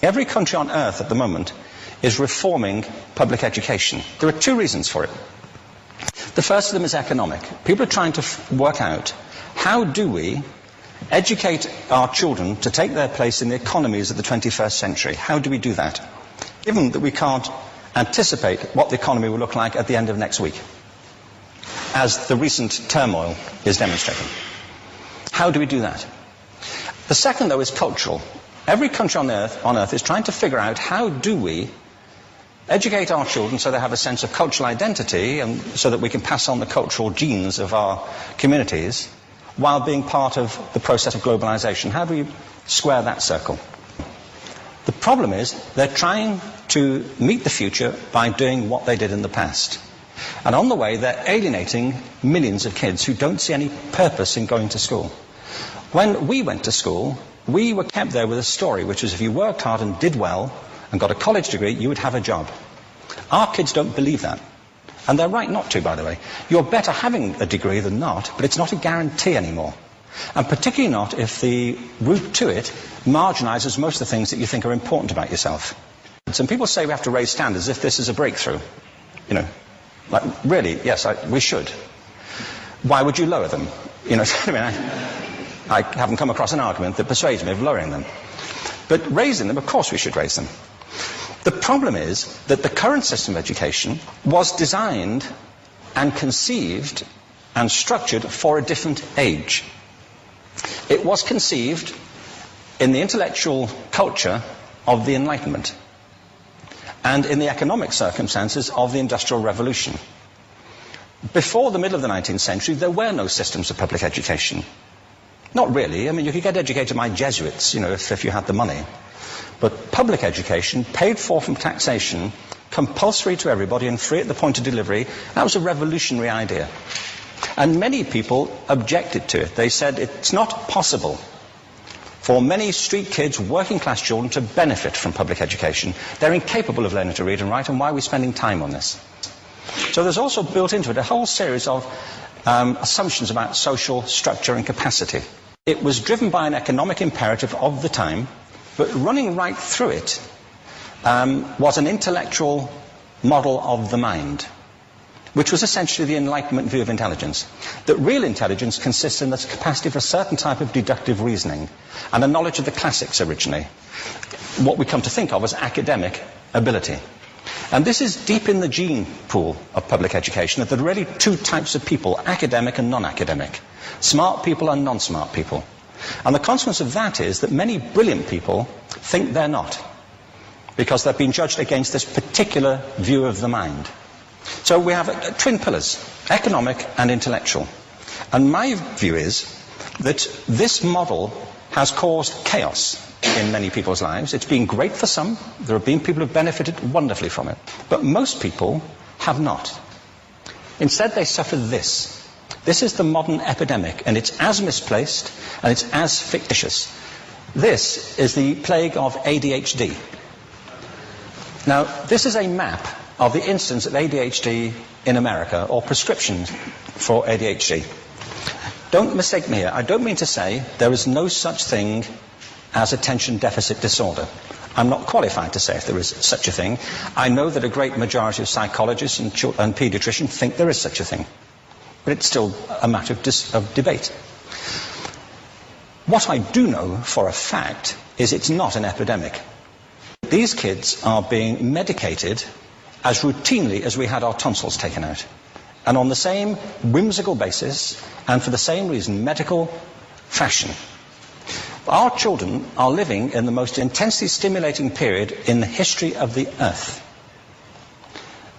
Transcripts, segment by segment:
Every country on earth at the moment is reforming public education. There are two reasons for it. The first of them is economic. People are trying to work out, how do we educate our children to take their place in the economies of the 21st century? How do we do that? Given that we can't anticipate what the economy will look like at the end of next week, as the recent turmoil is demonstrating. How do we do that? The second, though, is cultural. Every country on earth is trying to figure out, how do we educate our children so they have a sense of cultural identity and so that we can pass on the cultural genes of our communities while being part of the process of globalization. How do we square that circle? The problem is they're trying to meet the future by doing what they did in the past. And on the way, they're alienating millions of kids who don't see any purpose in going to school. When we went to school, we were kept there with a story, which was if you worked hard and did well and got a college degree, you would have a job. Our kids don't believe that. And they're right not to, by the way. You're better having a degree than not, but it's not a guarantee anymore. And particularly not if the route to it marginalizes most of the things that you think are important about yourself. Some people say we have to raise standards as if this is a breakthrough. You know, like, really, yes, we should. Why would you lower them? You know, I mean, I haven't come across an argument that persuades me of lowering them. But raising them, of course we should raise them. The problem is that the current system of education was designed and conceived and structured for a different age. It was conceived in the intellectual culture of the Enlightenment and in the economic circumstances of the Industrial Revolution. Before the middle of the 19th century, there were no systems of public education. Not really. I mean, you could get educated by Jesuits, you know, if you had the money. But public education, paid for from taxation, compulsory to everybody and free at the point of delivery, that was a revolutionary idea. And many people objected to it. They said it's not possible for many street kids, working class children, to benefit from public education. They're incapable of learning to read and write, and why are we spending time on this? So there's also built into it a whole series of assumptions about social structure and capacity. It was driven by an economic imperative of the time, but running right through it was an intellectual model of the mind, which was essentially the Enlightenment view of intelligence. That real intelligence consists in the capacity for a certain type of deductive reasoning and a knowledge of the classics originally. What we come to think of as academic ability. And this is deep in the gene pool of public education, that there are really two types of people, academic and non-academic. Smart people and non-smart people. And the consequence of that is that many brilliant people think they're not, because they've been judged against this particular view of the mind. So we have twin pillars, economic and intellectual. And my view is that this model has caused chaos in many people's lives. It's been great for some. There have been people who've benefited wonderfully from it. But most people have not. Instead, they suffer this. This is the modern epidemic, and it's as misplaced and it's as fictitious. This is the plague of ADHD. Now, this is a map of the incidence of ADHD in America, or prescriptions for ADHD. Don't mistake me here. I don't mean to say there is no such thing as attention deficit disorder. I'm not qualified to say if there is such a thing. I know that a great majority of psychologists and paediatricians think there is such a thing. But it's still a matter of debate. What I do know for a fact is it's not an epidemic. These kids are being medicated as routinely as we had our tonsils taken out. And on the same whimsical basis, and for the same reason, medical fashion. Our children are living in the most intensely stimulating period in the history of the earth.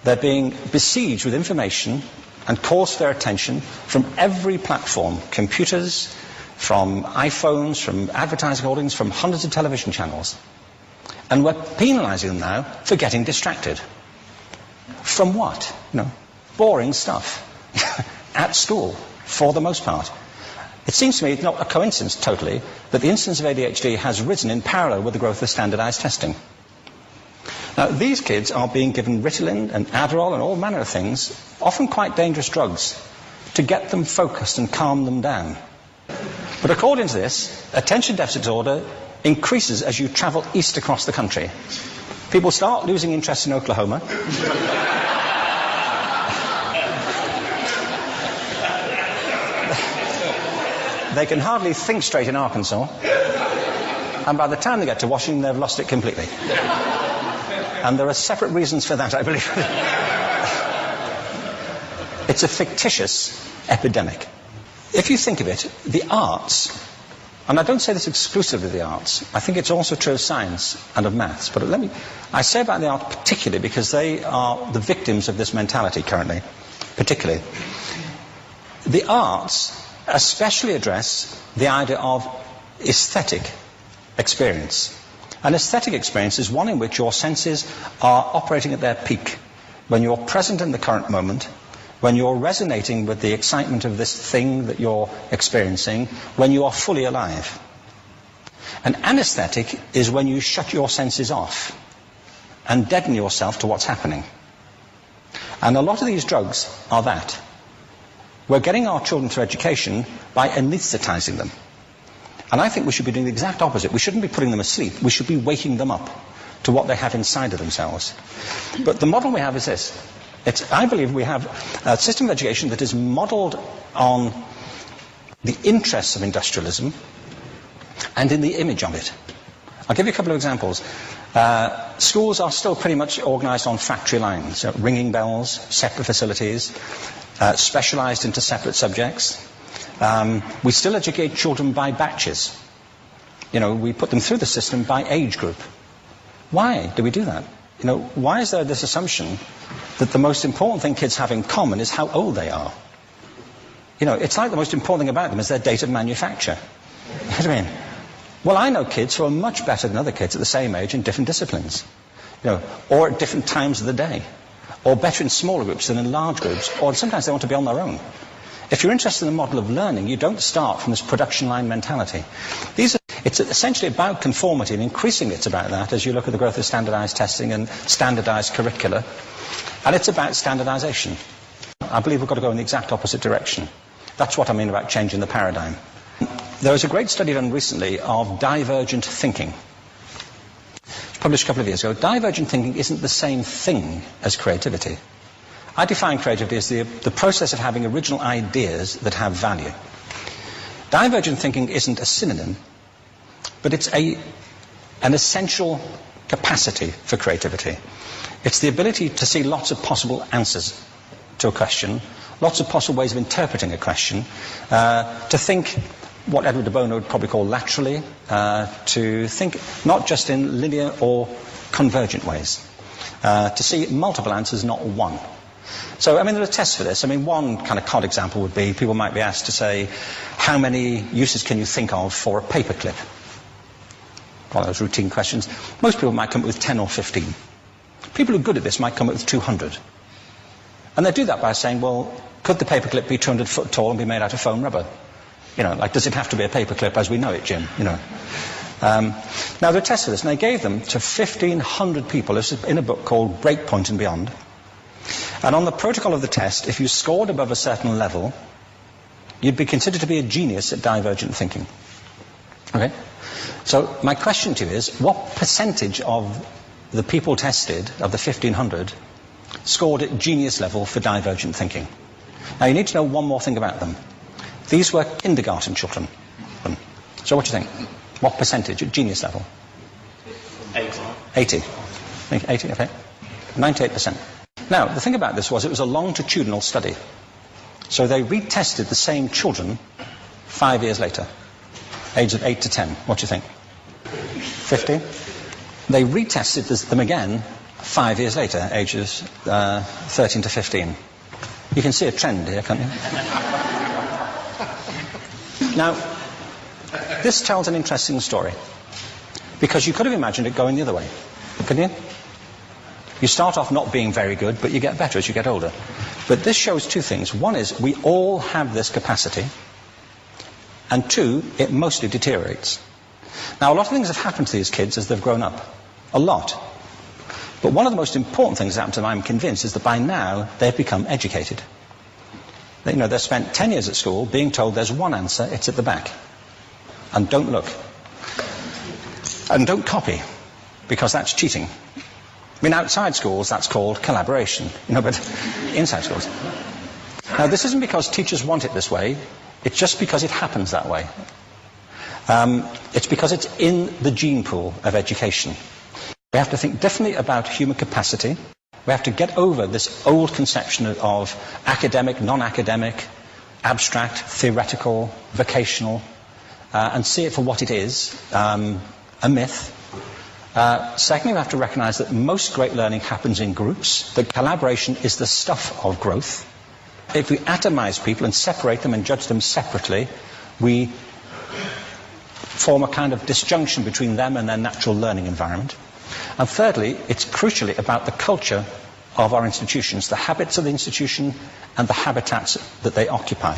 They're being besieged with information and calls for their attention from every platform, computers, from iPhones, from advertising holdings, from hundreds of television channels. And we're penalizing them now for getting distracted. From what? You know, boring stuff. At school, for the most part. It seems to me it's not a coincidence totally that the incidence of ADHD has risen in parallel with the growth of standardized testing. Now, these kids are being given Ritalin and Adderall and all manner of things, often quite dangerous drugs, to get them focused and calm them down. But according to this, attention deficit disorder increases as you travel east across the country. People start losing interest in Oklahoma. They can hardly think straight in Arkansas. And by the time they get to Washington, they've lost it completely. And there are separate reasons for that, I believe. It's a fictitious epidemic. If you think of it, the arts, and I don't say this exclusively of the arts, I think it's also true of science and of maths, but I say about the arts particularly because they are the victims of this mentality currently, particularly. The arts especially address the idea of aesthetic experience. An aesthetic experience is one in which your senses are operating at their peak, when you're present in the current moment, when you're resonating with the excitement of this thing that you're experiencing, when you are fully alive. An anesthetic is when you shut your senses off and deaden yourself to what's happening. And a lot of these drugs are that. We're getting our children through education by anesthetizing them. And I think we should be doing the exact opposite. We shouldn't be putting them asleep. We should be waking them up to what they have inside of themselves. But the model we have is this. I believe we have a system of education that is modeled on the interests of industrialism and in the image of it. I'll give you a couple of examples. Schools are still pretty much organized on factory lines, ringing bells, separate facilities, specialized into separate subjects. We still educate children by batches. We put them through the system by age group. Why do we do that? Why is there this assumption that the most important thing kids have in common is how old they are? It's like the most important thing about them is their date of manufacture. You know what I mean? Well, I know kids who are much better than other kids at the same age in different disciplines, or at different times of the day, or better in smaller groups than in large groups, or sometimes they want to be on their own. If you're interested in the model of learning, you don't start from this production line mentality. It's essentially about conformity, and increasingly it's about that as you look at the growth of standardized testing and standardized curricula. And it's about standardization. I believe we've got to go in the exact opposite direction. That's what I mean about changing the paradigm. There was a great study done recently of divergent thinking. It was published a couple of years ago. Divergent thinking isn't the same thing as creativity. I define creativity as the process of having original ideas that have value. Divergent thinking isn't a synonym, but it's an essential capacity for creativity. It's the ability to see lots of possible answers to a question, lots of possible ways of interpreting a question, to think what Edward de Bono would probably call laterally, to think not just in linear or convergent ways, to see multiple answers, not one. So, there are tests for this. One kind of cod example would be, people might be asked to say, how many uses can you think of for a paperclip? One of those routine questions. Most people might come up with 10 or 15. People who are good at this might come up with 200. And they do that by saying, well, could the paperclip be 200 foot tall and be made out of foam rubber? Does it have to be a paperclip as we know it, Jim? Now, there are tests for this, and they gave them to 1,500 people. This is in a book called Breakpoint and Beyond. And on the protocol of the test, if you scored above a certain level, you'd be considered to be a genius at divergent thinking. Okay? So my question to you is, what percentage of the people tested, of the 1,500, scored at genius level for divergent thinking? Now, you need to know one more thing about them. These were kindergarten children. So what do you think? What percentage at genius level? 80. 80, okay. 98%. Now, the thing about this was it was a longitudinal study. So they retested the same children 5 years later, age of 8 to 10. What do you think? 50? They retested them again 5 years later, ages 13 to 15. You can see a trend here, can't you? Now, this tells an interesting story, because you could have imagined it going the other way, couldn't you? You start off not being very good, but you get better as you get older. But this shows two things. One is we all have this capacity, and two, it mostly deteriorates. Now, a lot of things have happened to these kids as they've grown up. A lot. But one of the most important things that happened to them, I'm convinced, is that by now they've become educated. They've spent 10 years at school being told there's one answer, it's at the back. And don't look. And don't copy, because that's cheating. I mean, outside schools, that's called collaboration, but inside schools. Now, this isn't because teachers want it this way, it's just because it happens that way. It's because it's in the gene pool of education. We have to think differently about human capacity. We have to get over this old conception of academic, non-academic, abstract, theoretical, vocational, and see it for what it is, a myth. Secondly, we have to recognize that most great learning happens in groups, that collaboration is the stuff of growth. If we atomize people and separate them and judge them separately, we form a kind of disjunction between them and their natural learning environment. And thirdly, it's crucially about the culture of our institutions, the habits of the institution and the habitats that they occupy.